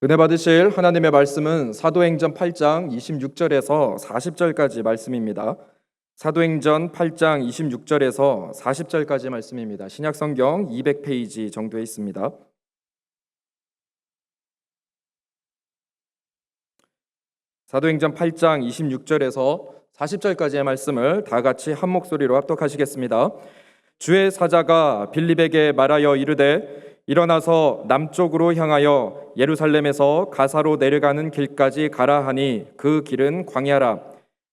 은혜 받으실 하나님의 말씀은 사도행전 8장 26절에서 40절까지 말씀입니다. 사도행전 8장 26절에서 40절까지 말씀입니다. 신약성경 200페이지 정도에 있습니다. 사도행전 8장 26절에서 40절까지의 말씀을 다 같이 한 목소리로 합독하시겠습니다. 주의 사자가 빌립에게 말하여 이르되 일어나서 남쪽으로 향하여 예루살렘에서 가사로 내려가는 길까지 가라 하니 그 길은 광야라.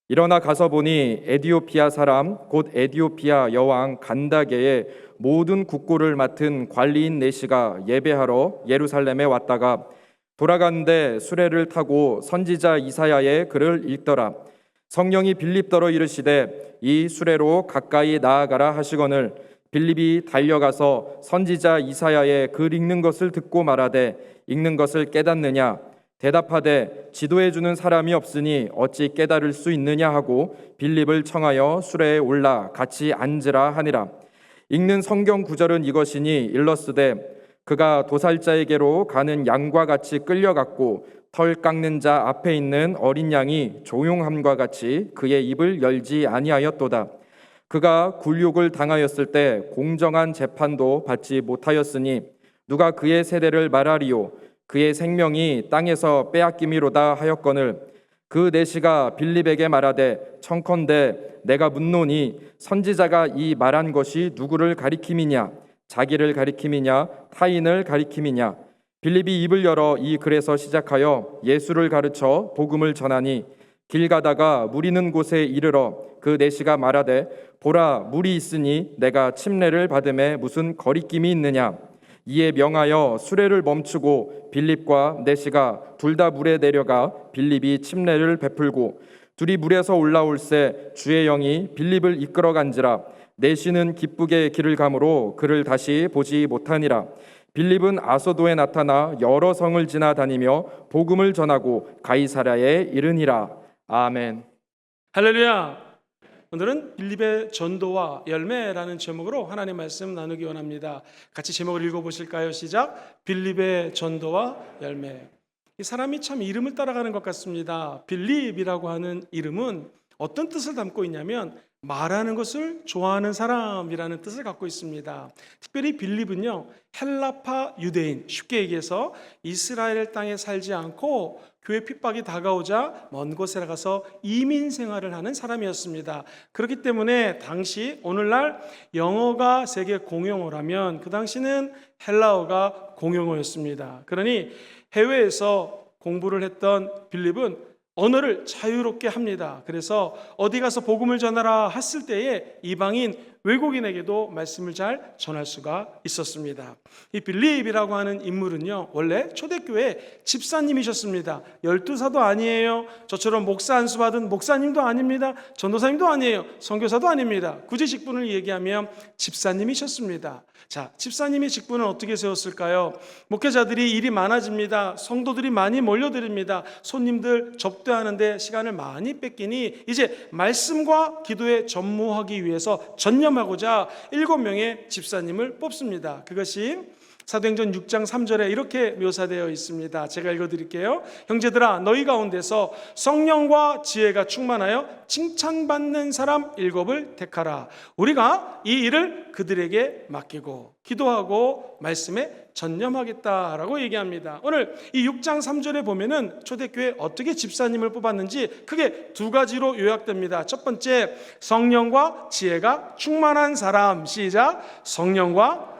일어나 가서 보니 에디오피아 사람 곧 에디오피아 여왕 간다게의 모든 국고를 맡은 관리인 네시가 예배하러 예루살렘에 왔다가 돌아가는데 수레를 타고 선지자 이사야의 글을 읽더라. 성령이 빌립더러 이르시되 이 수레로 가까이 나아가라 하시거늘 빌립이 달려가서 선지자 이사야의 글 읽는 것을 듣고 말하되 읽는 것을 깨닫느냐 대답하되 지도해 주는 사람이 없으니 어찌 깨달을 수 있느냐 하고 빌립을 청하여 수레에 올라 같이 앉으라 하니라. 읽는 성경 구절은 이것이니 일러스되 그가 도살자에게로 가는 양과 같이 끌려갔고 털 깎는 자 앞에 있는 어린 양이 조용함과 같이 그의 입을 열지 아니하였도다. 그가 굴욕을 당하였을 때 공정한 재판도 받지 못하였으니 누가 그의 세대를 말하리요. 그의 생명이 땅에서 빼앗김이로다 하였거늘 그 내시가 빌립에게 말하되 청컨대 내가 묻노니 선지자가 이 말한 것이 누구를 가리킴이냐 자기를 가리킴이냐 타인을 가리킴이냐. 빌립이 입을 열어 이 글에서 시작하여 예수를 가르쳐 복음을 전하니 길 가다가 물 있는 곳에 이르러 그 내시가 말하되 보라 물이 있으니 내가 침례를 받음에 무슨 거리낌이 있느냐. 이에 명하여 수레를 멈추고 빌립과 내시가 둘 다 물에 내려가 빌립이 침례를 베풀고 둘이 물에서 올라올새 주의 영이 빌립을 이끌어간지라. 내시는 기쁘게 길을 가므로 그를 다시 보지 못하니라. 빌립은 아소도에 나타나 여러 성을 지나다니며 복음을 전하고 가이사랴에 이르니라. 아멘. 할렐루야. 오늘은 빌립의 전도와 열매라는 제목으로 하나님 말씀 나누기 원합니다. 같이 제목을 읽어보실까요? 시작. 빌립의 전도와 열매. 이 사람이 참 이름을 따라가는 것 같습니다. 빌립이라고 하는 이름은 어떤 뜻을 담고 있냐면 말하는 것을 좋아하는 사람이라는 뜻을 갖고 있습니다. 특별히 빌립은요, 헬라파 유대인, 쉽게 얘기해서 이스라엘 땅에 살지 않고 교회 핍박이 다가오자 먼 곳에 나가서 이민 생활을 하는 사람이었습니다. 그렇기 때문에 당시 오늘날 영어가 세계 공용어라면 그 당시는 헬라어가 공용어였습니다. 그러니 해외에서 공부를 했던 빌립은 언어를 자유롭게 합니다. 그래서 어디 가서 복음을 전하라 했을 때에 이방인 외국인에게도 말씀을 잘 전할 수가 있었습니다. 이 빌립이라고 하는 인물은요, 원래 초대교회 집사님이셨습니다. 12사도 아니에요. 저처럼 목사 안수 받은 목사님도 아닙니다. 전도사님도 아니에요. 선교사도 아닙니다. 굳이 직분을 얘기하면 집사님이셨습니다. 자, 집사님의 직분은 어떻게 세웠을까요? 목회자들이 일이 많아집니다. 성도들이 많이 몰려들입니다. 손님들 접대하는데 시간을 많이 뺏기니 이제 말씀과 기도에 전무하기 위해서 전념하고자 7명의 집사님을 뽑습니다. 그것이 사도행전 6장 3절에 이렇게 묘사되어 있습니다. 제가 읽어드릴게요. 형제들아 너희 가운데서 성령과 지혜가 충만하여 칭찬받는 사람 7을 택하라. 우리가 이 일을 그들에게 맡기고 기도하고 말씀에 전념하겠다라고 얘기합니다. 오늘 이 6장 3절에 보면은 초대교회 어떻게 집사님을 뽑았는지 크게 두 가지로 요약됩니다. 첫 번째, 성령과 지혜가 충만한 사람. 시작. 성령과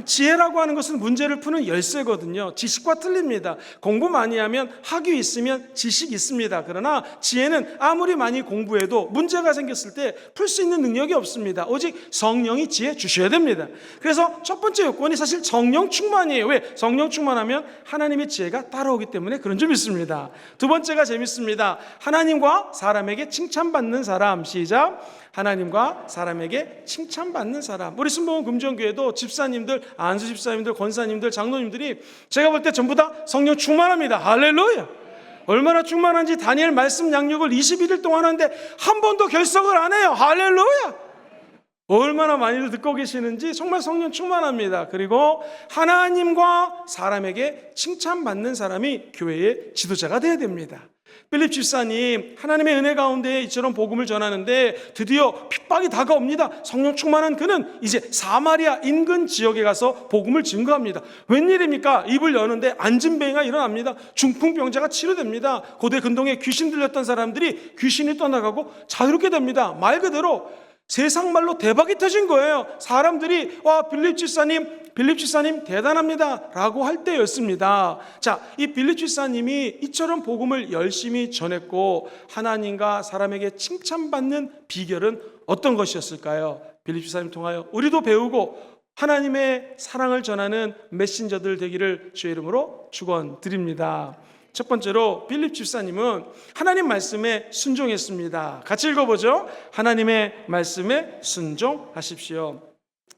지혜라고 하는 것은 문제를 푸는 열쇠거든요. 지식과 틀립니다. 공부 많이 하면 학위 있으면 지식 있습니다. 그러나 지혜는 아무리 많이 공부해도 문제가 생겼을 때 풀 수 있는 능력이 없습니다. 오직 성령이 지혜 주셔야 됩니다. 그래서 첫 번째 요건이 사실 성령 충만이에요. 왜? 성령 충만하면 하나님의 지혜가 따라오기 때문에 그런 줄 믿습니다. 두 번째가 재밌습니다. 하나님과 사람에게 칭찬받는 사람. 시작. 하나님과 사람에게 칭찬받는 사람. 우리 순복음 금정교회도 집사님들, 안수 집사님들, 권사님들, 장로님들이 제가 볼 때 전부 다 성령 충만합니다. 할렐루야. 얼마나 충만한지 다니엘 말씀 양육을 21일 동안 하는데 한 번도 결석을 안 해요. 할렐루야. 얼마나 많이들 듣고 계시는지 정말 성령 충만합니다. 그리고 하나님과 사람에게 칭찬받는 사람이 교회의 지도자가 되어야 됩니다. 필립 집사님, 하나님의 은혜 가운데 이처럼 복음을 전하는데 드디어 핍박이 다가옵니다. 성령 충만한 그는 이제 사마리아 인근 지역에 가서 복음을 증거합니다. 웬일입니까? 입을 여는데 안진뱅이가 일어납니다. 중풍병자가 치료됩니다. 고대 근동에 귀신 들렸던 사람들이 귀신이 떠나가고 자유롭게 됩니다. 말 그대로 세상 말로 대박이 터진 거예요. 사람들이 와 빌립 집사님 대단합니다 라고 할 때였습니다. 자, 이 빌립 집사님이 이처럼 복음을 열심히 전했고 하나님과 사람에게 칭찬받는 비결은 어떤 것이었을까요? 빌립 집사님 통하여 우리도 배우고 하나님의 사랑을 전하는 메신저들 되기를 주의 이름으로 축원드립니다. 첫 번째로 빌립 집사님은 하나님 말씀에 순종했습니다. 같이 읽어보죠. 하나님의 말씀에 순종하십시오.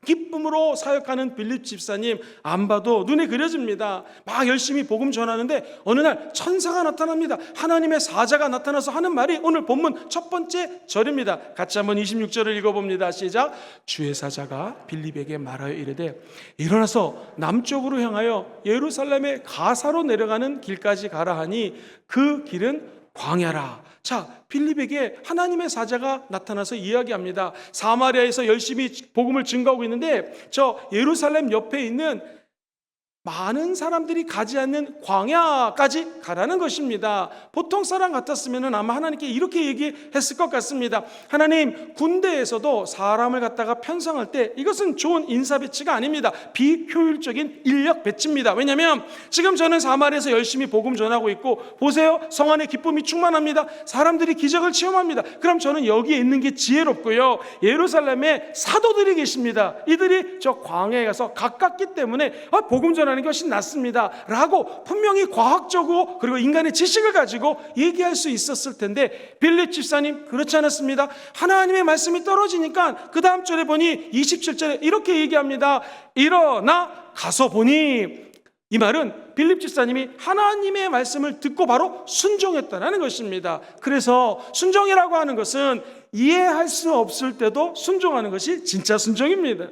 기쁨으로 사역하는 빌립 집사님 안 봐도 눈에 그려집니다. 막 열심히 복음 전하는데 어느 날 천사가 나타납니다. 하나님의 사자가 나타나서 하는 말이 오늘 본문 첫 번째 절입니다. 같이 한번 26절을 읽어봅니다. 시작. 주의 사자가 빌립에게 말하여 이르되 일어나서 남쪽으로 향하여 예루살렘의 가사로 내려가는 길까지 가라 하니 그 길은 광야라. 자, 빌립에게 하나님의 사자가 나타나서 이야기합니다. 사마리아에서 열심히 복음을 증거하고 있는데 저 예루살렘 옆에 있는 많은 사람들이 가지 않는 광야까지 가라는 것입니다. 보통 사람 같았으면 아마 하나님께 이렇게 얘기했을 것 같습니다. 하나님, 군대에서도 사람을 갖다가 편성할 때 이것은 좋은 인사 배치가 아닙니다. 비효율적인 인력 배치입니다. 왜냐하면 지금 저는 사마리아에서 열심히 복음 전하고 있고 보세요, 성 안에 기쁨이 충만합니다. 사람들이 기적을 체험합니다. 그럼 저는 여기에 있는 게 지혜롭고요, 예루살렘에 사도들이 계십니다. 이들이 저 광야에 가서 가깝기 때문에 복음 전하는 게 훨씬 낫습니다 라고 분명히 과학적으로 그리고 인간의 지식을 가지고 얘기할 수 있었을 텐데 빌립 집사님 그렇지 않았습니다. 하나님의 말씀이 떨어지니까 그 다음 절에 보니 27절에 이렇게 얘기합니다. 일어나 가서 보니, 이 말은 빌립 집사님이 하나님의 말씀을 듣고 바로 순종했다는 것입니다. 그래서 순종이라고 하는 것은 이해할 수 없을 때도 순종하는 것이 진짜 순종입니다.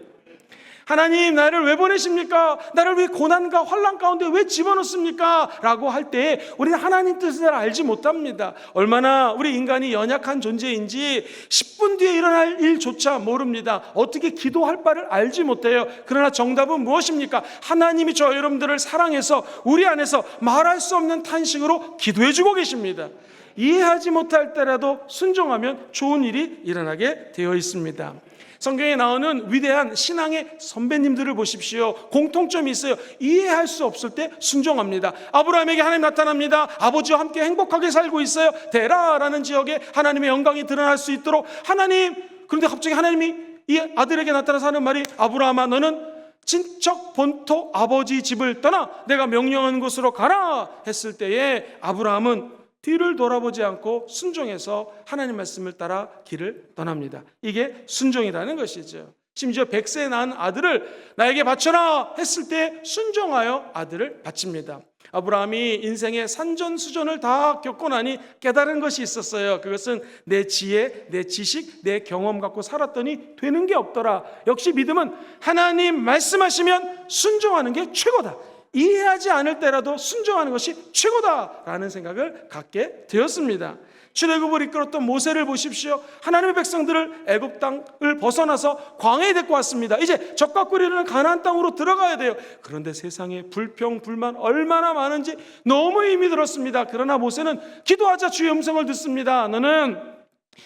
하나님, 나를 왜 보내십니까? 나를 왜 고난과 환난 가운데 왜 집어넣습니까? 라고 할 때 우리는 하나님 뜻을 알지 못합니다. 얼마나 우리 인간이 연약한 존재인지 10분 뒤에 일어날 일조차 모릅니다. 어떻게 기도할 바를 알지 못해요. 그러나 정답은 무엇입니까? 하나님이 저 여러분들을 사랑해서 우리 안에서 말할 수 없는 탄식으로 기도해 주고 계십니다. 이해하지 못할 때라도 순종하면 좋은 일이 일어나게 되어 있습니다. 성경에 나오는 위대한 신앙의 선배님들을 보십시오. 공통점이 있어요. 이해할 수 없을 때 순종합니다. 아브라함에게 하나님 나타납니다. 아버지와 함께 행복하게 살고 있어요. 데라라는 지역에 하나님의 영광이 드러날 수 있도록 하나님, 그런데 갑자기 하나님이 이 아들에게 나타나서 하는 말이 아브라함아, 너는 친척 본토 아버지 집을 떠나 내가 명령하는 곳으로 가라 했을 때에 아브라함은 뒤를 돌아보지 않고 순종해서 하나님 말씀을 따라 길을 떠납니다. 이게 순종이라는 것이죠. 심지어 100세에 낳은 아들을 나에게 바쳐라 했을 때 순종하여 아들을 바칩니다. 아브라함이 인생의 산전수전을 다 겪고 나니 깨달은 것이 있었어요. 그것은 내 지혜, 내 지식, 내 경험 갖고 살았더니 되는 게 없더라. 역시 믿음은 하나님 말씀하시면 순종하는 게 최고다. 이해하지 않을 때라도 순종하는 것이 최고다라는 생각을 갖게 되었습니다. 출애굽을 이끌었던 모세를 보십시오. 하나님의 백성들을 애굽 땅을 벗어나서 광야에 데리고 왔습니다. 이제 젖과 꿀이 흐르는 가나안 땅으로 들어가야 돼요. 그런데 세상에 불평, 불만 얼마나 많은지 너무 힘이 들었습니다. 그러나 모세는 기도하자 주의 음성을 듣습니다. 너는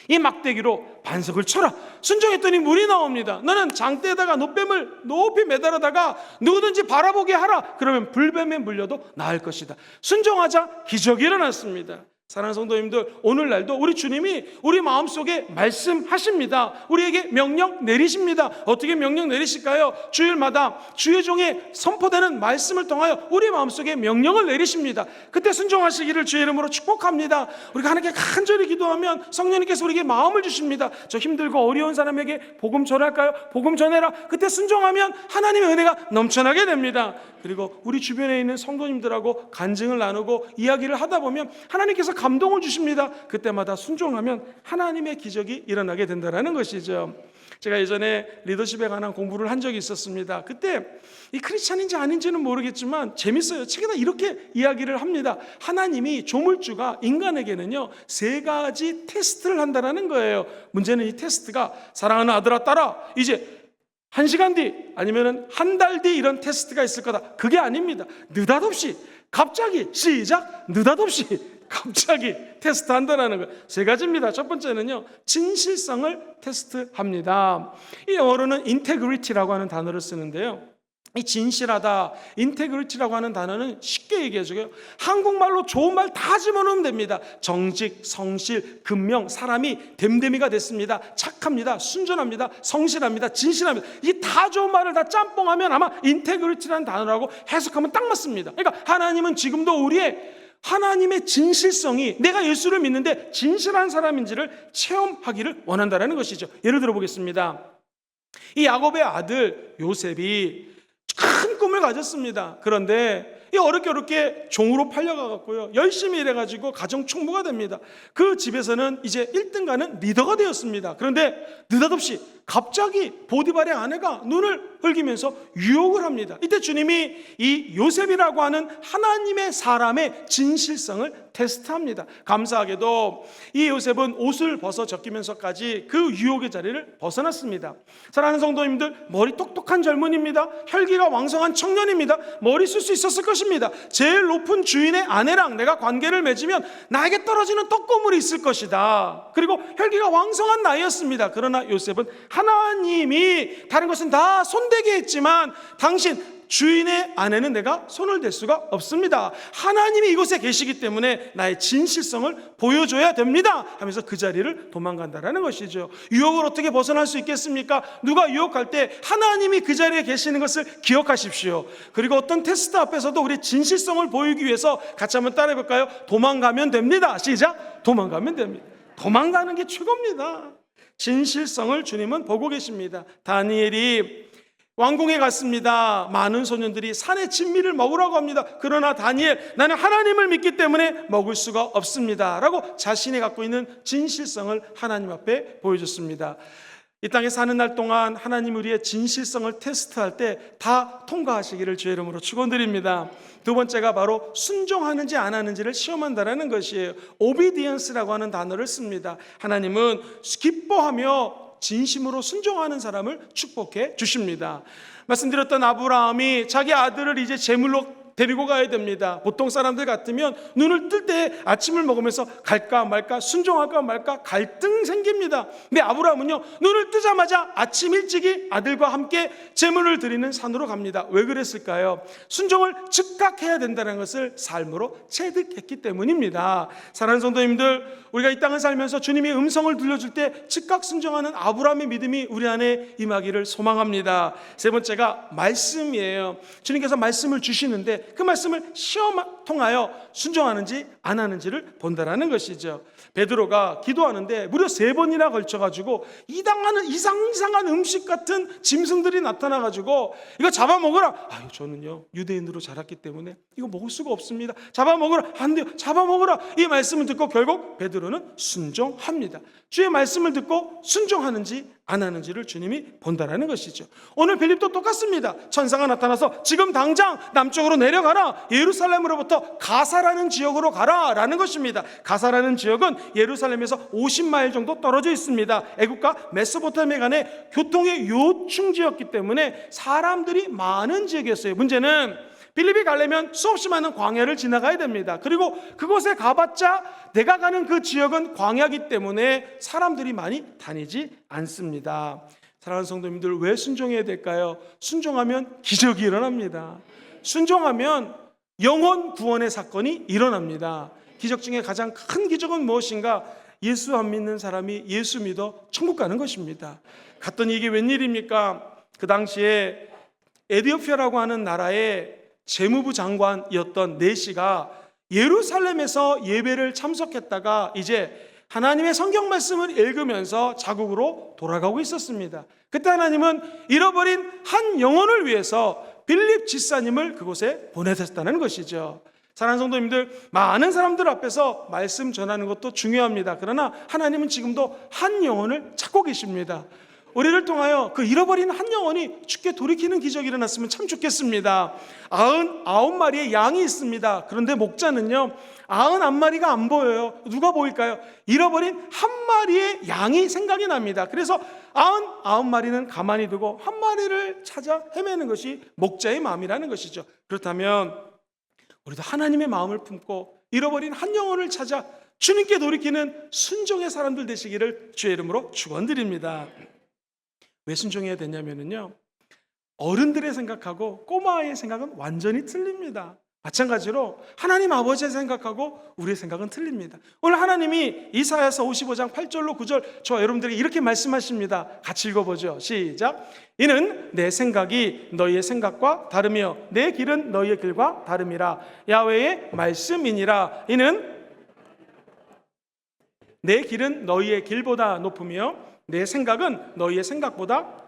이 막대기로 반석을 쳐라. 순종했더니 물이 나옵니다. 너는 장대에다가 놋뱀을 높이 매달아다가 누구든지 바라보게 하라. 그러면 불뱀에 물려도 나을 것이다. 순종하자 기적이 일어났습니다. 사랑하는 성도님들, 오늘날도 우리 주님이 우리 마음속에 말씀하십니다. 우리에게 명령 내리십니다. 어떻게 명령 내리실까요? 주일마다 주의 종에 선포되는 말씀을 통하여 우리 마음속에 명령을 내리십니다. 그때 순종하시기를 주의 이름으로 축복합니다. 우리가 하나님께 간절히 기도하면 성령님께서 우리에게 마음을 주십니다. 저 힘들고 어려운 사람에게 복음 전할까요? 복음 전해라. 그때 순종하면 하나님의 은혜가 넘쳐나게 됩니다. 그리고 우리 주변에 있는 성도님들하고 간증을 나누고 이야기를 하다 보면 하나님께서 감동을 주십니다. 그때마다 순종하면 하나님의 기적이 일어나게 된다는 것이죠. 제가 예전에 리더십에 관한 공부를 한 적이 있었습니다. 그때 이 크리스찬인지 아닌지는 모르겠지만 재밌어요. 책에다 이렇게 이야기를 합니다. 하나님이 조물주가 인간에게는요 3가지 테스트를 한다는 거예요. 문제는 이 테스트가 사랑하는 아들아 딸아 이제 1시간 뒤 아니면 한 달 뒤 이런 테스트가 있을 거다. 그게 아닙니다. 느닷없이 갑자기 시작 느닷없이 갑자기 테스트한다는 거예요. 3가지입니다. 첫 번째는요 진실성을 테스트합니다. 이 영어로는 integrity라고 하는 단어를 쓰는데요, 이 진실하다, 인테그리티라고 하는 단어는 쉽게 얘기해줘요. 한국말로 좋은 말 다 집어넣으면 됩니다. 정직, 성실, 근명, 사람이 됨됨이가 됐습니다. 착합니다. 순전합니다. 성실합니다. 진실합니다. 이 다 좋은 말을 다 짬뽕하면 아마 인테그리티라는 단어라고 해석하면 딱 맞습니다. 그러니까 하나님은 지금도 우리의 하나님의 진실성이 내가 예수를 믿는데 진실한 사람인지를 체험하기를 원한다는 것이죠. 예를 들어 보겠습니다. 이 야곱의 아들 요셉이 큰 꿈을 가졌습니다. 그런데 이 어렵게 종으로 팔려가고요, 열심히 일해가지고 가정 총무가 됩니다. 그 집에서는 이제 1등가는 리더가 되었습니다. 그런데 느닷없이 갑자기 보디발의 아내가 눈을 흘기면서 유혹을 합니다. 이때 주님이 이 요셉이라고 하는 하나님의 사람의 진실성을 테스트합니다. 감사하게도 이 요셉은 옷을 벗어 적기면서까지 그 유혹의 자리를 벗어났습니다. 사랑하는 성도님들, 머리 똑똑한 젊은이입니다. 혈기가 왕성한 청년입니다. 머리 쓸 수 있었을 것입니다. 제일 높은 주인의 아내랑 내가 관계를 맺으면 나에게 떨어지는 떡고물이 있을 것이다. 그리고 혈기가 왕성한 나이였습니다. 그러나 요셉은 하나님이 다른 것은 다 손대게 했지만 당신 주인의 아내는 내가 손을 댈 수가 없습니다. 하나님이 이곳에 계시기 때문에 나의 진실성을 보여줘야 됩니다 하면서 그 자리를 도망간다는 것이죠. 유혹을 어떻게 벗어날 수 있겠습니까? 누가 유혹할 때 하나님이 그 자리에 계시는 것을 기억하십시오. 그리고 어떤 테스트 앞에서도 우리 진실성을 보이기 위해서 같이 한번 따라해 볼까요? 도망가면 됩니다. 시작! 도망가면 됩니다. 도망가는 게 최고입니다. 진실성을 주님은 보고 계십니다. 다니엘이 왕궁에 갔습니다. 많은 소년들이 산의 진미를 먹으라고 합니다. 그러나 다니엘, 나는 하나님을 믿기 때문에 먹을 수가 없습니다 라고 자신이 갖고 있는 진실성을 하나님 앞에 보여줬습니다. 이 땅에 사는 날 동안 하나님 우리의 진실성을 테스트할 때 다 통과하시기를 주의 이름으로 축원드립니다. 두 번째가 바로 순종하는지 안 하는지를 시험한다는 것이에요. obedience라고 하는 단어를 씁니다. 하나님은 기뻐하며 진심으로 순종하는 사람을 축복해 주십니다. 말씀드렸던 아브라함이 자기 아들을 이제 제물로 데리고 가야 됩니다. 보통 사람들 같으면 눈을 뜰 때 아침을 먹으면서 갈까 말까, 순종할까 말까 갈등 생깁니다. 근데 아브라함은요, 눈을 뜨자마자 아침 일찍이 아들과 함께 제물을 드리는 산으로 갑니다. 왜 그랬을까요? 순종을 즉각 해야 된다는 것을 삶으로 체득했기 때문입니다. 사랑하는 성도님들, 우리가 이 땅을 살면서 주님이 음성을 들려줄 때 즉각 순종하는 아브라함의 믿음이 우리 안에 임하기를 소망합니다. 세 번째가 말씀이에요. 주님께서 말씀을 주시는데 그 말씀을 시험 통하여 순종하는지 안 하는지를 본다라는 것이죠. 베드로가 기도하는데 무려 3번이나 걸쳐가지고 이상한 음식 같은 짐승들이 나타나가지고 이거 잡아먹으라. 아유, 저는요 유대인으로 자랐기 때문에 이거 먹을 수가 없습니다. 잡아먹으라. 안 돼요. 잡아먹으라. 이 말씀을 듣고 결국 베드로는 순종합니다. 주의 말씀을 듣고 순종하는지 안 하는지를 주님이 본다라는 것이죠. 오늘 빌립도 똑같습니다. 천사가 나타나서 지금 당장 남쪽으로 내려가라. 예루살렘으로부터 가사라는 지역으로 가라 라는 것입니다. 가사라는 지역은 예루살렘에서 50마일 정도 떨어져 있습니다. 애국과 메소포타미아 간의 교통의 요충지였기 때문에 사람들이 많은 지역이었어요. 문제는 빌립이 가려면 수없이 많은 광야를 지나가야 됩니다. 그리고 그곳에 가봤자 내가 가는 그 지역은 광야이기 때문에 사람들이 많이 다니지 않습니다. 사랑하는 성도님들, 왜 순종해야 될까요? 순종하면 기적이 일어납니다. 순종하면 영혼 구원의 사건이 일어납니다. 기적 중에 가장 큰 기적은 무엇인가? 예수 안 믿는 사람이 예수 믿어 천국 가는 것입니다. 갔더니 이게 웬일입니까? 그 당시에 에티오피아라고 하는 나라의 재무부 장관이었던 네시가 예루살렘에서 예배를 참석했다가 이제 하나님의 성경 말씀을 읽으면서 자국으로 돌아가고 있었습니다. 그때 하나님은 잃어버린 한 영혼을 위해서 빌립 지사님을 그곳에 보내셨다는 것이죠. 사랑하는 성도님들, 많은 사람들 앞에서 말씀 전하는 것도 중요합니다. 그러나 하나님은 지금도 한 영혼을 찾고 계십니다. 우리를 통하여 그 잃어버린 한 영혼이 주께 돌이키는 기적이 일어났으면 참 좋겠습니다. 99마리의 양이 있습니다. 그런데 목자는요 99마리가 안 보여요. 누가 보일까요? 잃어버린 한 마리의 양이 생각이 납니다. 그래서 99마리는 가만히 두고 한 마리를 찾아 헤매는 것이 목자의 마음이라는 것이죠. 그렇다면 우리도 하나님의 마음을 품고 잃어버린 한 영혼을 찾아 주님께 돌이키는 순종의 사람들 되시기를 주의 이름으로 축원드립니다. 왜 순종해야 되냐면요 어른들의 생각하고 꼬마의 생각은 완전히 틀립니다. 마찬가지로 하나님 아버지의 생각하고 우리의 생각은 틀립니다. 오늘 하나님이 이사야서 55장 8절로 9절 저와 여러분들에게 이렇게 말씀하십니다. 같이 읽어보죠. 시작. 이는 내 생각이 너희의 생각과 다르며 내 길은 너희의 길과 다름이라. 야훼의 말씀이니라. 이는 내 길은 너희의 길보다 높으며 내 생각은 너희의 생각보다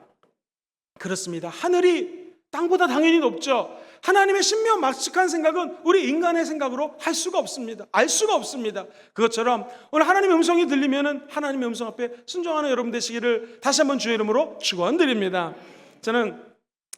그렇습니다. 하늘이 땅보다 당연히 높죠. 하나님의 신묘막측한 생각은 우리 인간의 생각으로 할 수가 없습니다. 알 수가 없습니다. 그것처럼 오늘 하나님의 음성이 들리면은 하나님의 음성 앞에 순종하는 여러분 되시기를 다시 한번 주의 이름으로 축원드립니다. 저는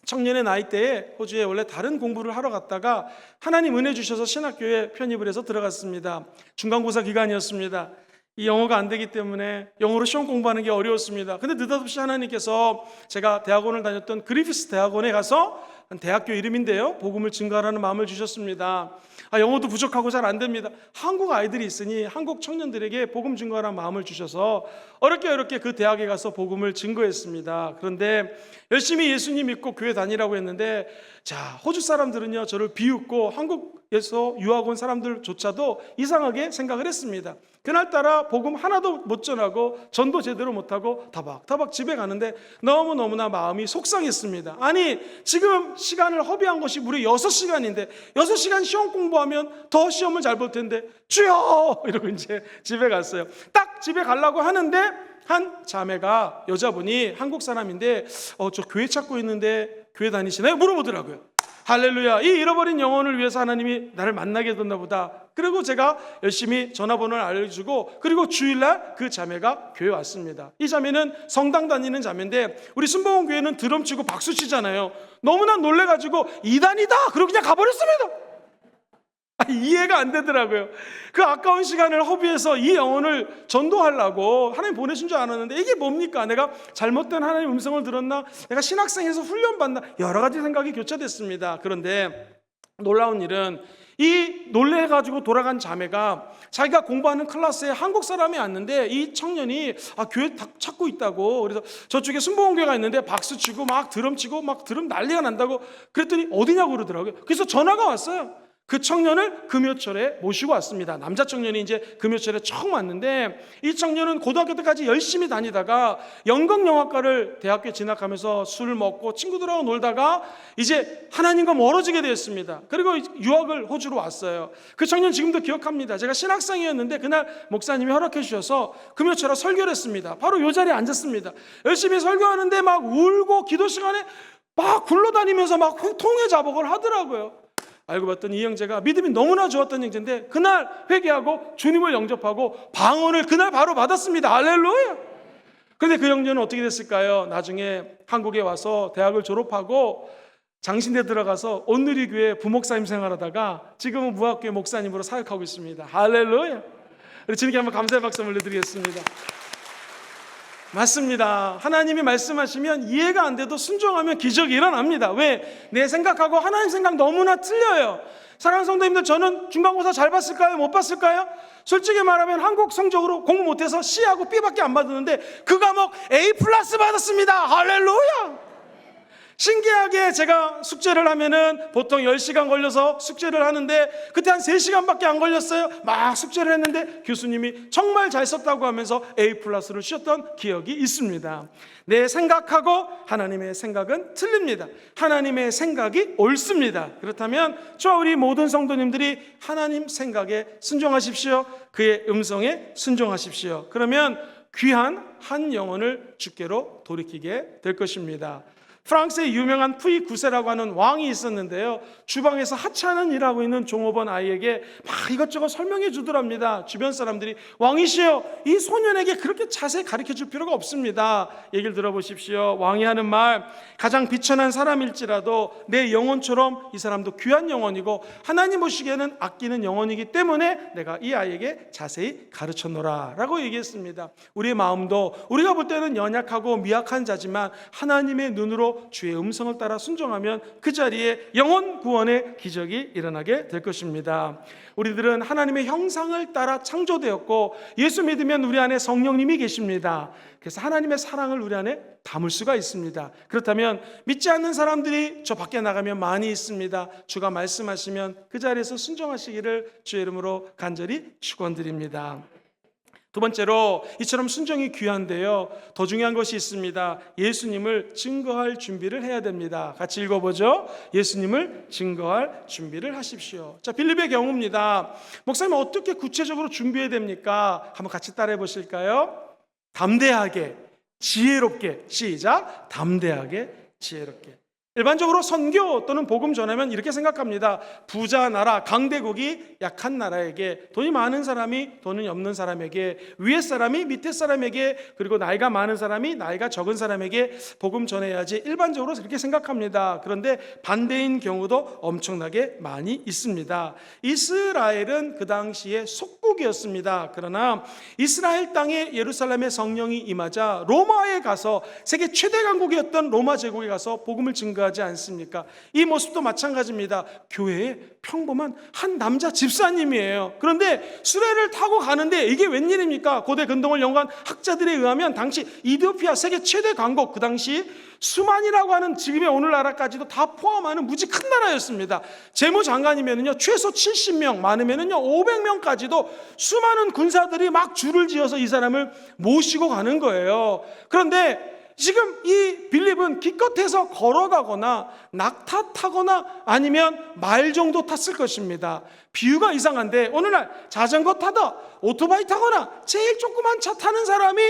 청년의 나이 때에 호주에 원래 다른 공부를 하러 갔다가 하나님 은혜 주셔서 신학교에 편입을 해서 들어갔습니다. 중간고사 기간이었습니다. 이 영어가 안 되기 때문에 영어로 시험 공부하는 게 어려웠습니다. 근데 느닷없이 하나님께서 제가 대학원을 다녔던 그리피스 대학원에 가서 대학교 이름인데요 복음을 증거하라는 마음을 주셨습니다. 영어도 부족하고 잘 안 됩니다. 한국 아이들이 있으니 한국 청년들에게 복음 증거하라는 마음을 주셔서 어렵게 그 대학에 가서 복음을 증거했습니다. 그런데 열심히 예수님 믿고 교회 다니라고 했는데 자 호주 사람들은요 저를 비웃고 한국에서 유학 온 사람들조차도 이상하게 생각을 했습니다. 그날따라 복음 하나도 못 전하고 전도 제대로 못하고 타박타박 집에 가는데 너무너무나 마음이 속상했습니다. 아니 지금 시간을 허비한 것이 무려 6시간인데 6시간 시험 공부하면 더 시험을 잘 볼 텐데 주여 이러고 이제 집에 갔어요. 딱 집에 가려고 하는데 한 자매가 여자분이 한국 사람인데 저 교회 찾고 있는데 교회 다니시나요? 물어보더라고요. 할렐루야. 이 잃어버린 영혼을 위해서 하나님이 나를 만나게 해뒀나 보다. 그리고 제가 열심히 전화번호를 알려주고 그리고 주일날 그 자매가 교회 왔습니다. 이 자매는 성당 다니는 자매인데 우리 순복음 교회는 드럼 치고 박수 치잖아요. 너무나 놀래가지고 이단이다 그러고 그냥 가버렸습니다. 이해가 안 되더라고요. 그 아까운 시간을 허비해서 이 영혼을 전도하려고 하나님 보내신 줄 알았는데 이게 뭡니까? 내가 잘못된 하나님의 음성을 들었나? 내가 신학생에서 훈련받나? 여러 가지 생각이 교차됐습니다. 그런데 놀라운 일은 이 놀래가지고 돌아간 자매가 자기가 공부하는 클래스에 한국 사람이 왔는데 이 청년이 교회 찾고 있다고 그래서 저쪽에 순복음교회가 있는데 박수치고 막 드럼치고 막 드럼 난리가 난다고 그랬더니 어디냐고 그러더라고요. 그래서 전화가 왔어요. 그 청년을 금요철에 모시고 왔습니다. 남자 청년이 이제 금요철에 처음 왔는데 이 청년은 고등학교 때까지 열심히 다니다가 연극영화과를 대학교에 진학하면서 술 먹고 친구들하고 놀다가 이제 하나님과 멀어지게 되었습니다. 그리고 유학을 호주로 왔어요. 그 청년 지금도 기억합니다. 제가 신학생이었는데 그날 목사님이 허락해 주셔서 금요철에 설교를 했습니다. 바로 이 자리에 앉았습니다. 열심히 설교하는데 막 울고 기도 시간에 막 굴러다니면서 막 통회 자복을 하더라고요. 알고 봤더니 이 형제가 믿음이 너무나 좋았던 형제인데 그날 회개하고 주님을 영접하고 방언을 그날 바로 받았습니다. 할렐루야. 그런데 그 형제는 어떻게 됐을까요? 나중에 한국에 와서 대학을 졸업하고 장신대 들어가서 온누리교회 부목사님 생활하다가 지금은 무학교회 목사님으로 사역하고 있습니다. 할렐루야. 우리 주님께 한번 감사의 박수 올려드리겠습니다. 맞습니다. 하나님이 말씀하시면 이해가 안 돼도 순종하면 기적이 일어납니다. 왜? 내 생각하고 하나님 생각 너무나 틀려요. 사랑하는 성도님들, 저는 중간고사 잘 봤을까요? 못 봤을까요? 솔직히 말하면 한국 성적으로 공부 못해서 C하고 B밖에 안 받았는데 그 과목 A+ 받았습니다. 할렐루야. 신기하게 제가 숙제를 하면은 보통 10시간 걸려서 숙제를 하는데 그때 한 3시간밖에 안 걸렸어요. 막 숙제를 했는데 교수님이 정말 잘 썼다고 하면서 A+를 주셨던 기억이 있습니다. 내 생각하고 하나님의 생각은 틀립니다. 하나님의 생각이 옳습니다. 그렇다면 저와 우리 모든 성도님들이 하나님 생각에 순종하십시오. 그의 음성에 순종하십시오. 그러면 귀한 한 영혼을 주께로 돌이키게 될 것입니다. 프랑스의 유명한 푸이 9세라고 하는 왕이 있었는데요. 주방에서 하찮은 일하고 있는 종업원 아이에게 막 이것저것 설명해 주더랍니다. 주변 사람들이 왕이시여, 이 소년에게 그렇게 자세히 가르쳐 줄 필요가 없습니다. 얘기를 들어보십시오. 왕이 하는 말, 가장 비천한 사람일지라도 내 영혼처럼 이 사람도 귀한 영혼이고 하나님 보시기에는 아끼는 영혼이기 때문에 내가 이 아이에게 자세히 가르쳐노라 라고 얘기했습니다. 우리의 마음도 우리가 볼 때는 연약하고 미약한 자지만 하나님의 눈으로 주의 음성을 따라 순종하면 그 자리에 영혼 구원의 기적이 일어나게 될 것입니다. 우리들은 하나님의 형상을 따라 창조되었고 예수 믿으면 우리 안에 성령님이 계십니다. 그래서 하나님의 사랑을 우리 안에 담을 수가 있습니다. 그렇다면 믿지 않는 사람들이 저 밖에 나가면 많이 있습니다. 주가 말씀하시면 그 자리에서 순종하시기를 주의 이름으로 간절히 축원드립니다. 두 번째로 이처럼 순종이 귀한데요, 더 중요한 것이 있습니다. 예수님을 증거할 준비를 해야 됩니다. 같이 읽어보죠. 예수님을 증거할 준비를 하십시오. 자, 빌립의 경우입니다. 목사님 어떻게 구체적으로 준비해야 됩니까? 한번 같이 따라해 보실까요? 담대하게, 지혜롭게. 시작. 담대하게, 지혜롭게. 일반적으로 선교 또는 복음 전하면 이렇게 생각합니다. 부자 나라, 강대국이 약한 나라에게, 돈이 많은 사람이 돈이 없는 사람에게, 위에 사람이 밑에 사람에게, 그리고 나이가 많은 사람이 나이가 적은 사람에게 복음 전해야지, 일반적으로 그렇게 생각합니다. 그런데 반대인 경우도 엄청나게 많이 있습니다. 이스라엘은 그 당시에 속국이었습니다. 그러나 이스라엘 땅에 예루살렘의 성령이 임하자 로마에 가서, 세계 최대 강국이었던 로마 제국에 가서 복음을 증거하지 않습니까? 이 모습도 마찬가지입니다. 교회에 평범한 한 남자 집사님이에요. 그런데 수레를 타고 가는데 이게 웬일입니까? 고대 근동을 연구한 학자들에 의하면 당시 이디오피아 세계 최대 강국, 그 당시 수만이라고 하는 지금의 오늘나라까지도 다 포함하는 무지 큰 나라였습니다. 재무장관이면요 최소 70명, 많으면요 500명까지도 수많은 군사들이 막 줄을 지어서 이 사람을 모시고 가는 거예요. 그런데 지금 이 빌립은 기껏해서 걸어가거나 낙타 타거나 아니면 말 정도 탔을 것입니다. 비유가 이상한데 오늘날 자전거 타다 오토바이 타거나 제일 조그만 차 타는 사람이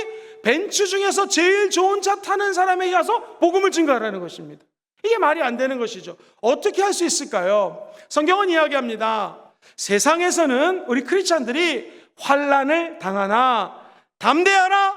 벤츠 중에서 제일 좋은 차 타는 사람에게 가서 복음을 증거하라는 것입니다. 이게 말이 안 되는 것이죠. 어떻게 할 수 있을까요? 성경은 이야기합니다. 세상에서는 우리 크리스찬들이 환난을 당하나 담대하라,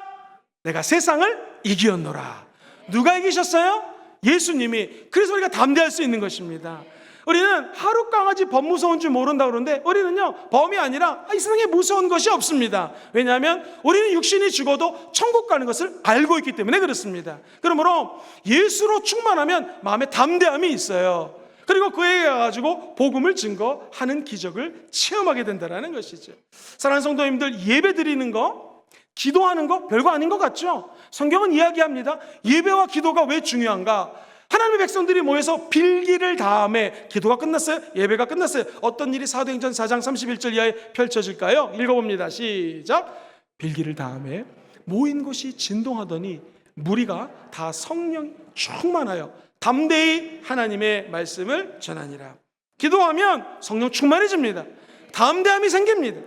내가 세상을 이기었노라. 누가 이기셨어요? 예수님이. 그래서 우리가 담대할 수 있는 것입니다. 우리는 하루 강아지 범 무서운 줄 모른다 그러는데 우리는요 범이 아니라 이 세상에 무서운 것이 없습니다. 왜냐하면 우리는 육신이 죽어도 천국 가는 것을 알고 있기 때문에 그렇습니다. 그러므로 예수로 충만하면 마음에 담대함이 있어요. 그리고 그에 가지고 복음을 증거하는 기적을 체험하게 된다는 것이죠. 사랑하는 성도님들, 예배 드리는 거, 기도하는 거 별거 아닌 것 같죠? 성경은 이야기합니다. 예배와 기도가 왜 중요한가? 하나님의 백성들이 모여서 빌기를 다음에 기도가 끝났어요? 예배가 끝났어요? 어떤 일이 사도행전 4장 31절 이하에 펼쳐질까요? 읽어봅니다. 시작. 빌기를 다음에 모인 곳이 진동하더니 무리가 다 성령 충만하여 담대히 하나님의 말씀을 전하니라. 기도하면 성령 충만해집니다. 담대함이 생깁니다.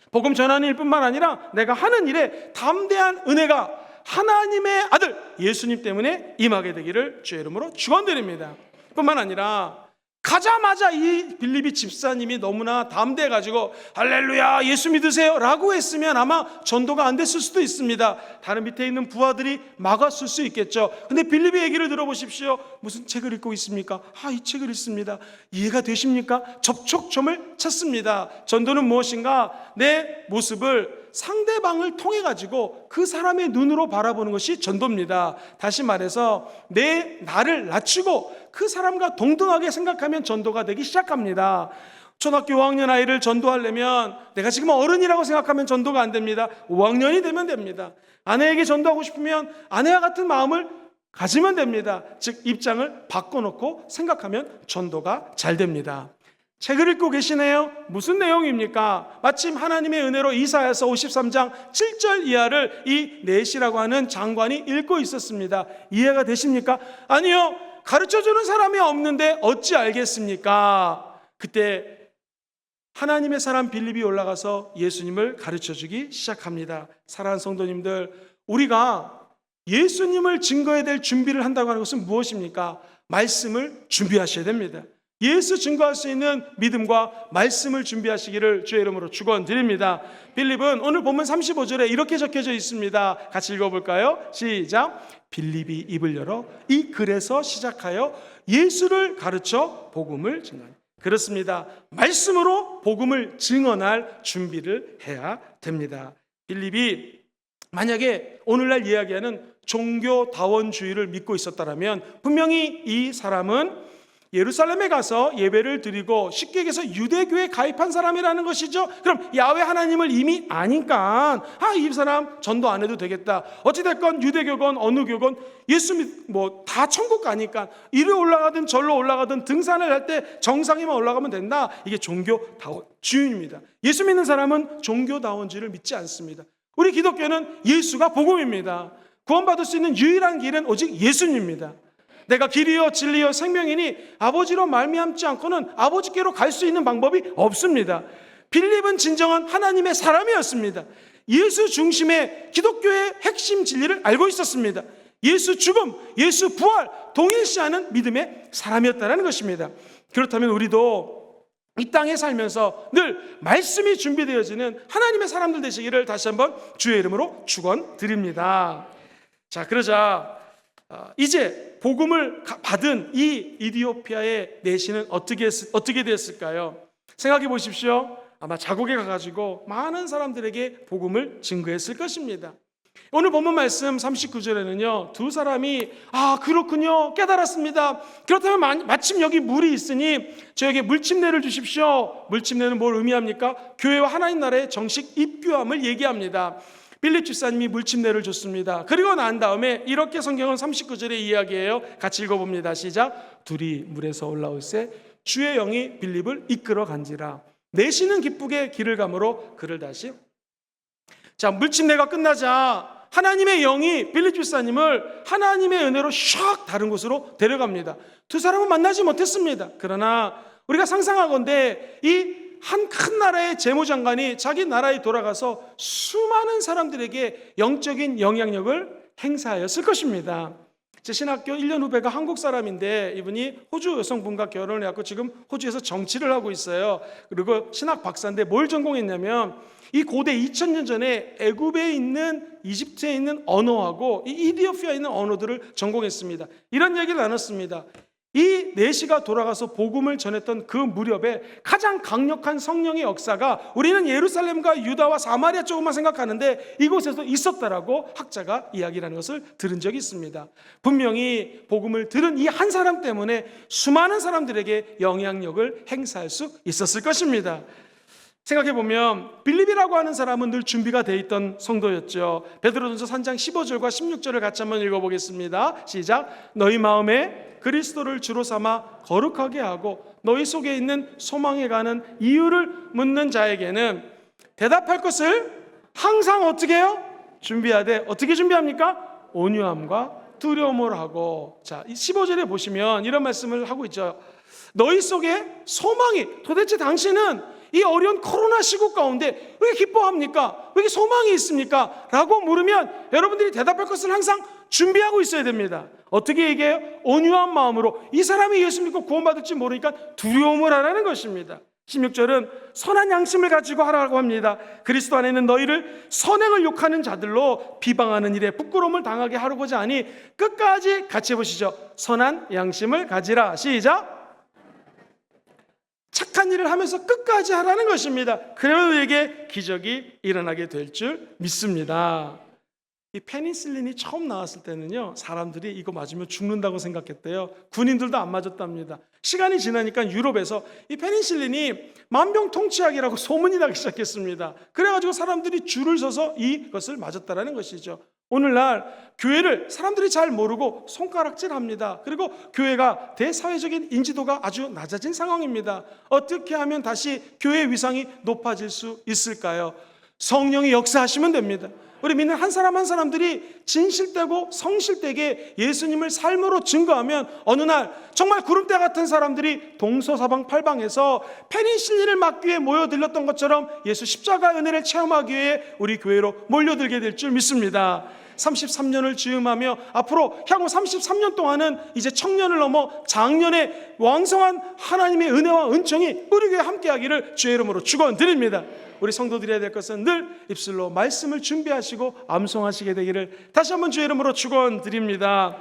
복음 전하는 일뿐만 아니라 내가 하는 일에 담대한 은혜가 하나님의 아들 예수님 때문에 임하게 되기를 주의 이름으로 축원드립니다. 뿐만 아니라 가자마자 이 빌립이 집사님이 너무나 담대해가지고 할렐루야 예수 믿으세요 라고 했으면 아마 전도가 안 됐을 수도 있습니다. 다른 밑에 있는 부하들이 막았을 수 있겠죠. 근데 빌립의 얘기를 들어보십시오. 무슨 책을 읽고 있습니까? 이 책을 읽습니다. 이해가 되십니까? 접촉점을 찾습니다. 전도는 무엇인가? 내 모습을 상대방을 통해 가지고 그 사람의 눈으로 바라보는 것이 전도입니다. 다시 말해서 나를 낮추고 그 사람과 동등하게 생각하면 전도가 되기 시작합니다. 초등학교 5학년 아이를 전도하려면 내가 지금 어른이라고 생각하면 전도가 안 됩니다. 5학년이 되면 됩니다. 아내에게 전도하고 싶으면 아내와 같은 마음을 가지면 됩니다. 즉 입장을 바꿔놓고 생각하면 전도가 잘 됩니다. 책을 읽고 계시네요. 무슨 내용입니까? 마침 하나님의 은혜로 이사야서 53장 7절 이하를 이 넷이라고 하는 장관이 읽고 있었습니다. 이해가 되십니까? 아니요. 가르쳐주는 사람이 없는데 어찌 알겠습니까? 그때 하나님의 사람 빌립이 올라가서 예수님을 가르쳐주기 시작합니다. 사랑하는 성도님들, 우리가 예수님을 증거해야 될 준비를 한다고 하는 것은 무엇입니까? 말씀을 준비하셔야 됩니다. 예수 증거할 수 있는 믿음과 말씀을 준비하시기를 주의 이름으로 축원드립니다. 빌립은 오늘 본문 35절에 이렇게 적혀져 있습니다. 같이 읽어볼까요? 시작. 빌립이 입을 열어 이 글에서 시작하여 예수를 가르쳐 복음을 증언하니. 그렇습니다. 말씀으로 복음을 증언할 준비를 해야 됩니다. 빌립이 만약에 오늘날 이야기하는 종교다원주의를 믿고 있었다면 분명히 이 사람은 예루살렘에 가서 예배를 드리고 쉽게 얘기해서 유대교에 가입한 사람이라는 것이죠. 그럼 야훼 하나님을 이미 아니까 이 사람 전도 안 해도 되겠다. 어찌됐건 유대교건 어느 교건 예수 다 천국 가니까 이리 올라가든 절로 올라가든 등산을 할 때 정상에만 올라가면 된다. 이게 종교다원주의입니다. 예수 믿는 사람은 종교다원주의를 믿지 않습니다. 우리 기독교는 예수가 복음입니다. 구원받을 수 있는 유일한 길은 오직 예수님입니다. 내가 길이요 진리요 생명이니 아버지로 말미암지 않고는 아버지께로 갈 수 있는 방법이 없습니다. 빌립은 진정한 하나님의 사람이었습니다. 예수 중심의 기독교의 핵심 진리를 알고 있었습니다. 예수 죽음, 예수 부활 동일시하는 믿음의 사람이었다는 것입니다. 그렇다면 우리도 이 땅에 살면서 늘 말씀이 준비되어지는 하나님의 사람들 되시기를 다시 한번 주의 이름으로 축원드립니다. 자, 그러자 이제 복음을 받은 이 이디오피아의 내시는 어떻게 됐을까요? 생각해 보십시오. 아마 자국에 가가지고 많은 사람들에게 복음을 증거했을 것입니다. 오늘 본문 말씀 39절에는요 두 사람이 그렇군요 깨달았습니다. 그렇다면 마침 여기 물이 있으니 저에게 물침례를 주십시오. 물침례는 뭘 의미합니까? 교회와 하나님 나라의 정식 입교함을 얘기합니다. 빌립 집사님이 물침례를 줬습니다. 그리고 난 다음에 이렇게 성경은 39절에 이야기해요. 같이 읽어봅니다. 시작. 둘이 물에서 올라올새 주의 영이 빌립을 이끌어 간지라. 내시는 기쁘게 길을 가므로 그를 다시. 자, 물침례가 끝나자 하나님의 영이 빌립 집사님을 하나님의 은혜로 샥 다른 곳으로 데려갑니다. 두 사람은 만나지 못했습니다. 그러나 우리가 상상하건대 이 한 큰 나라의 재무장관이 자기 나라에 돌아가서 수많은 사람들에게 영적인 영향력을 행사하였을 것입니다. 제 신학교 1년 후배가 한국 사람인데 이분이 호주 여성분과 결혼을 해서 지금 호주에서 정치를 하고 있어요. 그리고 신학 박사인데 뭘 전공했냐면 이 고대 2000년 전에 애굽에 있는 이집트에 있는 언어하고 이 이디오피아에 있는 언어들을 전공했습니다. 이런 얘기를 나눴습니다. 이 내시가 돌아가서 복음을 전했던 그 무렵에 가장 강력한 성령의 역사가 우리는 예루살렘과 유다와 사마리아 쪽만 생각하는데 이곳에서 있었다라고 학자가 이야기하는 것을 들은 적이 있습니다. 분명히 복음을 들은 이 한 사람 때문에 수많은 사람들에게 영향력을 행사할 수 있었을 것입니다. 생각해보면 빌립이라고 하는 사람은 늘 준비가 돼 있던 성도였죠. 베드로전서 3장 15절과 16절을 같이 한번 읽어보겠습니다. 시작. 너희 마음에 그리스도를 주로 삼아 거룩하게 하고 너희 속에 있는 소망에 가는 이유를 묻는 자에게는 대답할 것을 항상 어떻게 해요? 준비하되 어떻게 준비합니까? 온유함과 두려움을 하고. 자, 15절에 보시면 이런 말씀을 하고 있죠. 너희 속에 소망이, 도대체 당신은 이 어려운 코로나 시국 가운데 왜 기뻐합니까? 왜 소망이 있습니까? 라고 물으면 여러분들이 대답할 것을 항상 준비하고 있어야 됩니다. 어떻게 얘기해요? 온유한 마음으로. 이 사람이 예수 믿고 구원받을지 모르니까 두려움을 하라는 것입니다. 16절은 선한 양심을 가지고 하라고 합니다. 그리스도 안에 있는 너희를 선행을 욕하는 자들로 비방하는 일에 부끄러움을 당하게 하려고자 하니 끝까지 같이 해보시죠. 선한 양심을 가지라. 시작. 착한 일을 하면서 끝까지 하라는 것입니다. 그러면 우리에게 기적이 일어나게 될 줄 믿습니다. 이 페니실린이 처음 나왔을 때는요 사람들이 이거 맞으면 죽는다고 생각했대요. 군인들도 안 맞았답니다. 시간이 지나니까 유럽에서 이 페니실린이 만병통치약이라고 소문이 나기 시작했습니다. 그래가지고 사람들이 줄을 서서 이것을 맞았다라는 것이죠. 오늘날 교회를 사람들이 잘 모르고 손가락질합니다. 그리고 교회가 대사회적인 인지도가 아주 낮아진 상황입니다. 어떻게 하면 다시 교회의 위상이 높아질 수 있을까요? 성령이 역사하시면 됩니다. 우리 믿는 한 사람 한 사람들이 진실되고 성실되게 예수님을 삶으로 증거하면 어느 날 정말 구름대 같은 사람들이 동서사방팔방에서 페니실린을 막기 위해 모여들렸던 것처럼 예수 십자가 은혜를 체험하기 위해 우리 교회로 몰려들게 될 줄 믿습니다. 33년을 즈음하며 앞으로 향후 33년 동안은 이제 청년을 넘어 장년의 왕성한 하나님의 은혜와 은총이 우리 교회에 함께하기를 주의 이름으로 축원드립니다. 우리 성도들이 해야 될 것은 늘 입술로 말씀을 준비하시고 암송하시게 되기를 다시 한번 주의 이름으로 축원드립니다.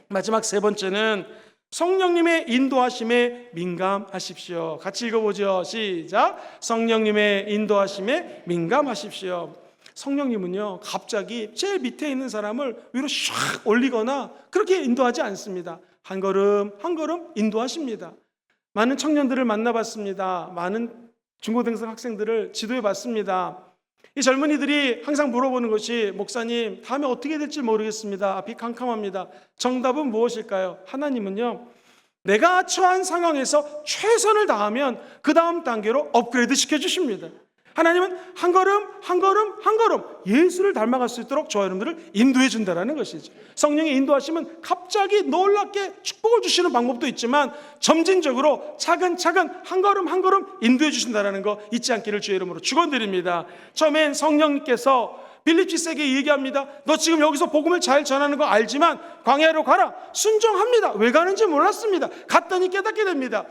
마지막 세 번째는 성령님의 인도하심에 민감하십시오. 같이 읽어보죠. 시작. 성령님의 인도하심에 민감하십시오. 성령님은요, 갑자기 제일 밑에 있는 사람을 위로 샥 올리거나 그렇게 인도하지 않습니다. 한 걸음 한 걸음 인도하십니다. 많은 청년들을 만나봤습니다. 많은 중고등생 학생들을 지도해봤습니다. 이 젊은이들이 항상 물어보는 것이, 목사님 다음에 어떻게 될지 모르겠습니다. 앞이 캄캄합니다. 정답은 무엇일까요? 하나님은요, 내가 처한 상황에서 최선을 다하면 그 다음 단계로 업그레이드 시켜주십니다. 하나님은 한 걸음 한 걸음 한 걸음 예수를 닮아갈 수 있도록 저와 여러분들을 인도해 준다는 것이죠. 성령의 인도하시면 갑자기 놀랍게 축복을 주시는 방법도 있지만 점진적으로 차근차근 한 걸음 한 걸음 인도해 주신다는 거 잊지 않기를 주의 이름으로 축원드립니다. 처음엔 성령님께서 빌립지세에게 얘기합니다. 너 지금 여기서 복음을 잘 전하는 거 알지만 광야로 가라. 순종합니다. 왜 가는지 몰랐습니다. 갔더니 깨닫게 됩니다.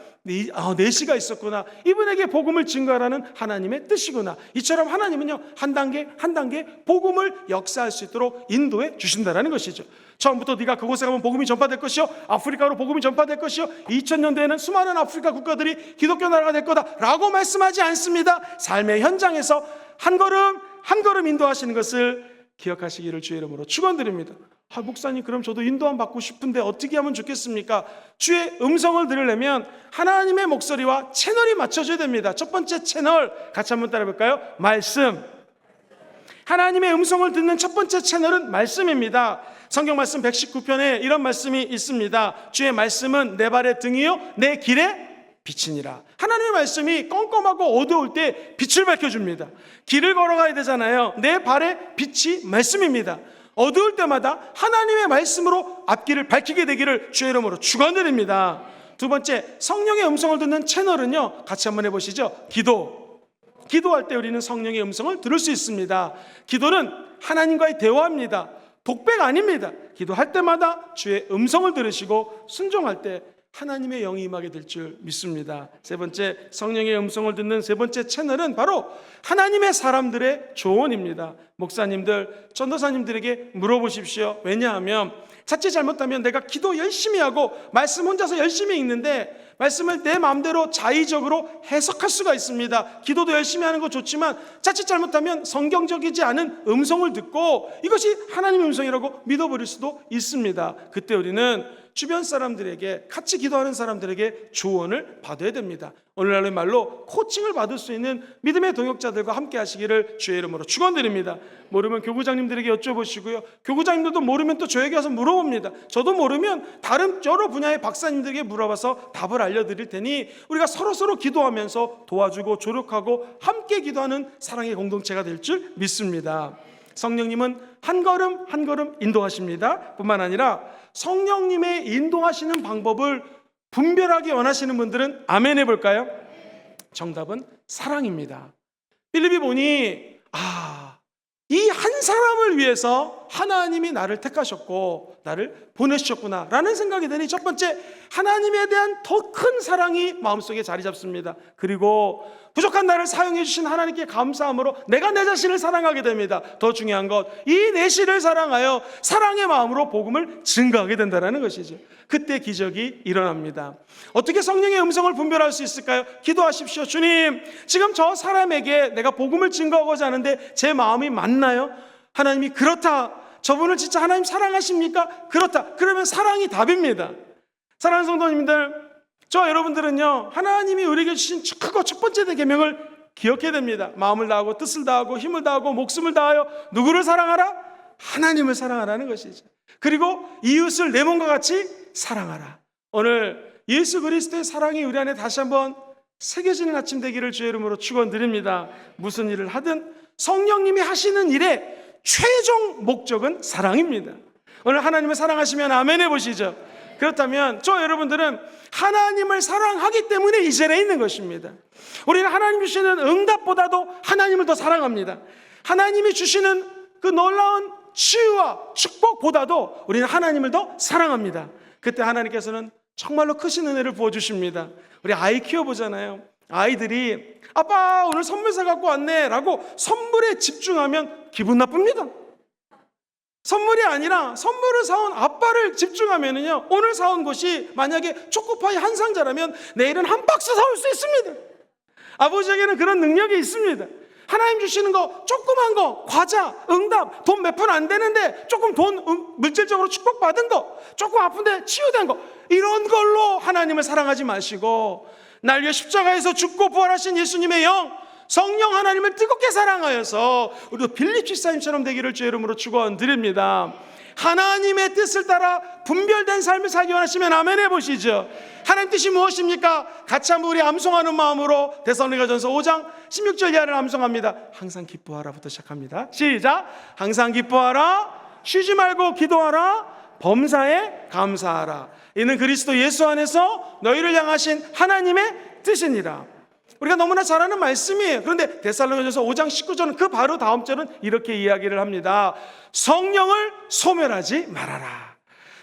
내시가 있었구나. 이분에게 복음을 증거하라는 하나님의 뜻이구나. 이처럼 하나님은요, 한 단계 한 단계 복음을 역사할 수 있도록 인도해 주신다는 것이죠. 처음부터 네가 그곳에 가면 복음이 전파될 것이요, 아프리카로 복음이 전파될 것이요, 2000년대에는 수많은 아프리카 국가들이 기독교 나라가 될 거다 라고 말씀하지 않습니다. 삶의 현장에서 한 걸음 한 걸음 인도하시는 것을 기억하시기를 주의 이름으로 축원드립니다. 목사님, 그럼 저도 인도함 받고 싶은데 어떻게 하면 좋겠습니까? 주의 음성을 들으려면 하나님의 목소리와 채널이 맞춰져야 됩니다. 첫 번째 채널 같이 한번 따라 볼까요? 말씀. 하나님의 음성을 듣는 첫 번째 채널은 말씀입니다. 성경 말씀 119편에 이런 말씀이 있습니다. 주의 말씀은 내 발의 등이요 내 길에 빛이니라. 하나님의 말씀이 껌껌하고 어두울 때 빛을 밝혀줍니다. 길을 걸어가야 되잖아요. 내 발의 빛이 말씀입니다. 어두울 때마다 하나님의 말씀으로 앞길을 밝히게 되기를 주의 이름으로 축원드립니다. 두 번째, 성령의 음성을 듣는 채널은요, 같이 한번 해보시죠. 기도할 때 우리는 성령의 음성을 들을 수 있습니다. 기도는 하나님과의 대화입니다. 독배가 아닙니다. 기도할 때마다 주의 음성을 들으시고 순종할 때 하나님의 영이 임하게 될 줄 믿습니다. 세 번째, 성령의 음성을 듣는 세 번째 채널은 바로 하나님의 사람들의 조언입니다. 목사님들, 전도사님들에게 물어보십시오. 왜냐하면 자칫 잘못하면 내가 기도 열심히 하고 말씀 혼자서 열심히 읽는데 말씀을 내 마음대로 자의적으로 해석할 수가 있습니다. 기도도 열심히 하는 거 좋지만 자칫 잘못하면 성경적이지 않은 음성을 듣고 이것이 하나님의 음성이라고 믿어버릴 수도 있습니다. 그때 우리는 주변 사람들에게, 같이 기도하는 사람들에게 조언을 받아야 됩니다. 오늘날의 말로 코칭을 받을 수 있는 믿음의 동역자들과 함께 하시기를 주의 이름으로 축원드립니다. 모르면 교구장님들에게 여쭤보시고요, 교구장님들도 모르면 또 저에게 와서 물어봅니다. 저도 모르면 다른 여러 분야의 박사님들에게 물어봐서 답을 알려드릴 테니 우리가 서로 기도하면서 도와주고 조력하고 함께 기도하는 사랑의 공동체가 될 줄 믿습니다. 성령님은 한 걸음 한 걸음 인도하십니다. 뿐만 아니라 성령님의 인도하시는 방법을 분별하게 원하시는 분들은 아멘 해볼까요? 정답은 사랑입니다. 빌립이 보니 이 한 사람을 위해서 하나님이 나를 택하셨고 나를 보내주셨구나 라는 생각이 드니 첫 번째, 하나님에 대한 더 큰 사랑이 마음속에 자리 잡습니다. 그리고 부족한 나를 사용해 주신 하나님께 감사함으로 내가 내 자신을 사랑하게 됩니다. 더 중요한 것, 이 내시를 사랑하여 사랑의 마음으로 복음을 증거하게 된다는 것이죠. 그때 기적이 일어납니다. 어떻게 성령의 음성을 분별할 수 있을까요? 기도하십시오. 주님, 지금 저 사람에게 내가 복음을 증거하고자 하는데 제 마음이 맞나요? 하나님이 그렇다. 저분을 진짜 하나님 사랑하십니까? 그렇다. 그러면 사랑이 답입니다. 사랑하는 성도님들, 저 여러분들은요, 하나님이 우리에게 주신 크고 첫 번째 계명을 기억해야 됩니다. 마음을 다하고 뜻을 다하고 힘을 다하고 목숨을 다하여 누구를 사랑하라? 하나님을 사랑하라는 것이죠. 그리고 이웃을 내 몸과 같이 사랑하라. 오늘 예수 그리스도의 사랑이 우리 안에 다시 한번 새겨지는 아침 되기를 주의 이름으로 축원드립니다. 무슨 일을 하든 성령님이 하시는 일의 최종 목적은 사랑입니다. 오늘 하나님을 사랑하시면 아멘 해보시죠. 그렇다면 저 여러분들은 하나님을 사랑하기 때문에 이 자리에 있는 것입니다. 우리는 하나님 주시는 응답보다도 하나님을 더 사랑합니다. 하나님이 주시는 그 놀라운 치유와 축복보다도 우리는 하나님을 더 사랑합니다. 그때 하나님께서는 정말로 크신 은혜를 부어주십니다. 우리 아이 키워보잖아요. 아이들이 아빠 오늘 선물 사갖고 왔네 라고 선물에 집중하면 기분 나쁩니다. 선물이 아니라 선물을 사온 아빠를 집중하면은요, 오늘 사온 것이 만약에 초코파이 한 상자라면 내일은 한 박스 사올 수 있습니다. 아버지에게는 그런 능력이 있습니다. 하나님 주시는 거, 조그만 거, 과자, 응답, 돈 몇 푼 안 되는데 조금 돈 물질적으로 축복받은 거, 조금 아픈데 치유된 거, 이런 걸로 하나님을 사랑하지 마시고 날 위해 십자가에서 죽고 부활하신 예수님의 영, 성령 하나님을 뜨겁게 사랑하여서 우리도 빌립 집사님처럼 되기를 주의 이름으로 축원드립니다. 하나님의 뜻을 따라 분별된 삶을 살기 원하시면 아멘 해보시죠. 하나님 뜻이 무엇입니까? 같이 한번 우리 암송하는 마음으로 데살로니가전서 5장 16절 이하를 암송합니다. 항상 기뻐하라부터 시작합니다. 시작. 항상 기뻐하라, 쉬지 말고 기도하라, 범사에 감사하라. 이는 그리스도 예수 안에서 너희를 향하신 하나님의 뜻이니라. 우리가 너무나 잘 아는 말씀이에요. 그런데 데살로니가전서 5장 19절은 그 바로 다음 절은 이렇게 이야기를 합니다. 성령을 소멸하지 말아라.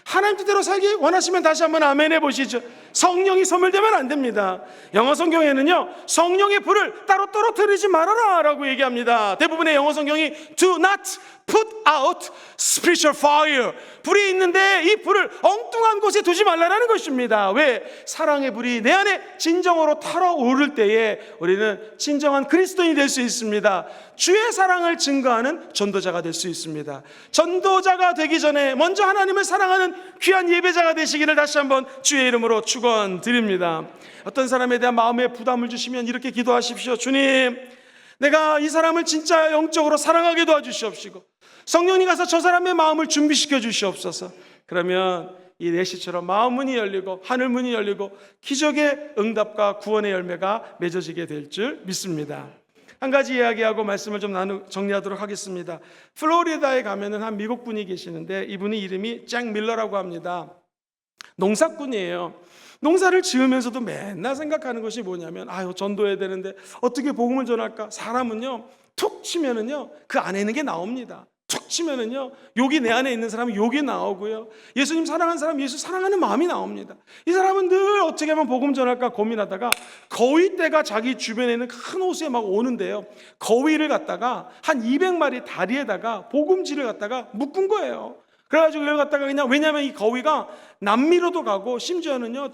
하나님 뜻대로 살기 원하시면 다시 한번 아멘 해보시죠. 성령이 소멸되면 안 됩니다. 영어 성경에는요, 성령의 불을 따로 떨어뜨리지 말아라 라고 얘기합니다. 대부분의 영어 성경이 do not put out spiritual fire, 불이 있는데 이 불을 엉뚱한 곳에 두지 말라는 것입니다. 왜? 사랑의 불이 내 안에 진정으로 타오를 때에 우리는 진정한 그리스도인이 될 수 있습니다. 주의 사랑을 증거하는 전도자가 될 수 있습니다. 전도자가 되기 전에 먼저 하나님을 사랑하는 귀한 예배자가 되시기를 다시 한번 주의 이름으로 축원드립니다. 어떤 사람에 대한 마음에 부담을 주시면 이렇게 기도하십시오. 주님, 내가 이 사람을 진짜 영적으로 사랑하게 도와주시옵시고 성령님 가서 저 사람의 마음을 준비시켜 주시옵소서. 그러면 이 내시처럼 마음 문이 열리고 하늘 문이 열리고 기적의 응답과 구원의 열매가 맺어지게 될 줄 믿습니다. 한 가지 이야기하고 말씀을 좀 정리하도록 하겠습니다. 플로리다에 가면은 한 미국 분이 계시는데 이분이 이름이 잭 밀러라고 합니다. 농사꾼이에요. 농사를 지으면서도 맨날 생각하는 것이 뭐냐면, 아유, 전도해야 되는데 어떻게 복음을 전할까? 사람은요, 툭 치면은요, 그 안에 있는 게 나옵니다. 툭 치면은요, 욕이 내 안에 있는 사람은 욕이 나오고요, 예수님 사랑하는 사람 예수 사랑하는 마음이 나옵니다. 이 사람은 늘 어떻게 하면 복음 전할까 고민하다가 거위떼가 자기 주변에 있는 큰 호수에 막 오는데요, 거위를 갖다가 한 200마리 다리에다가 복음지를 갖다가 묶은 거예요. 그래가지고 이걸 갖다가 그냥, 왜냐하면 이 거위가 남미로도 가고 심지어는요,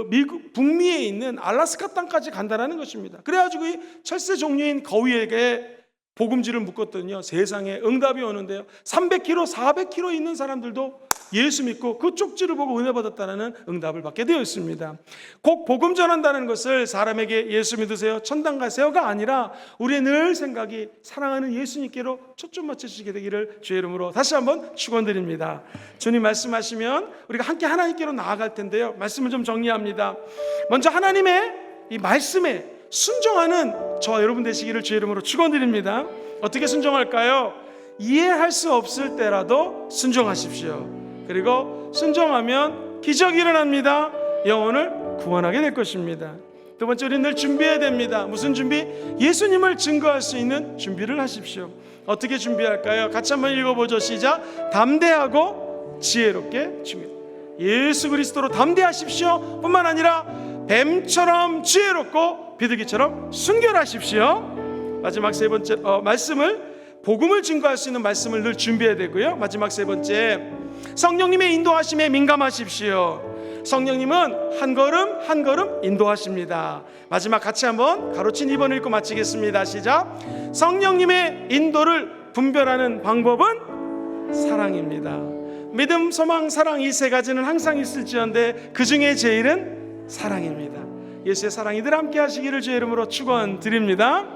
미국 북미에 있는 알라스카 땅까지 간다라는 것입니다. 그래가지고 이 철새 종류인 거위에게 복음지를 묶었더니요, 세상에 응답이 오는데요, 300km, 400km 있는 사람들도 예수 믿고 그 쪽지를 보고 은혜 받았다는 응답을 받게 되어 있습니다. 꼭 복음 전한다는 것을 사람에게 예수 믿으세요, 천당 가세요가 아니라 우리의 늘 생각이 사랑하는 예수님께로 초점 맞추시게 되기를 주의 이름으로 다시 한번 축원드립니다. 주님 말씀하시면 우리가 함께 하나님께로 나아갈 텐데요, 말씀을 좀 정리합니다. 먼저 하나님의 이 말씀에 순종하는 저와 여러분 되시기를 주의 이름으로 축원드립니다. 어떻게 순종할까요? 이해할 수 없을 때라도 순종하십시오. 그리고 순종하면 기적이 일어납니다. 영혼을 구원하게 될 것입니다. 두 번째, 우리는 늘 준비해야 됩니다. 무슨 준비? 예수님을 증거할 수 있는 준비를 하십시오. 어떻게 준비할까요? 같이 한번 읽어보죠. 시작. 담대하고 지혜롭게 준비. 예수 그리스도로 담대하십시오 뿐만 아니라 뱀처럼 지혜롭고 비둘기처럼 순결하십시오. 마지막 세 번째 말씀을, 복음을 증거할 수 있는 말씀을 늘 준비해야 되고요. 마지막 세 번째, 성령님의 인도하심에 민감하십시오. 성령님은 한 걸음 한 걸음 인도하십니다. 마지막 같이 한번 가로친 2번 읽고 마치겠습니다. 시작. 성령님의 인도를 분별하는 방법은 사랑입니다. 믿음, 소망, 사랑, 이 세 가지는 항상 있을지언데 그 중에 제일은 사랑입니다. 예수의 사랑이 늘 함께 하시기를 주의 이름으로 축원드립니다.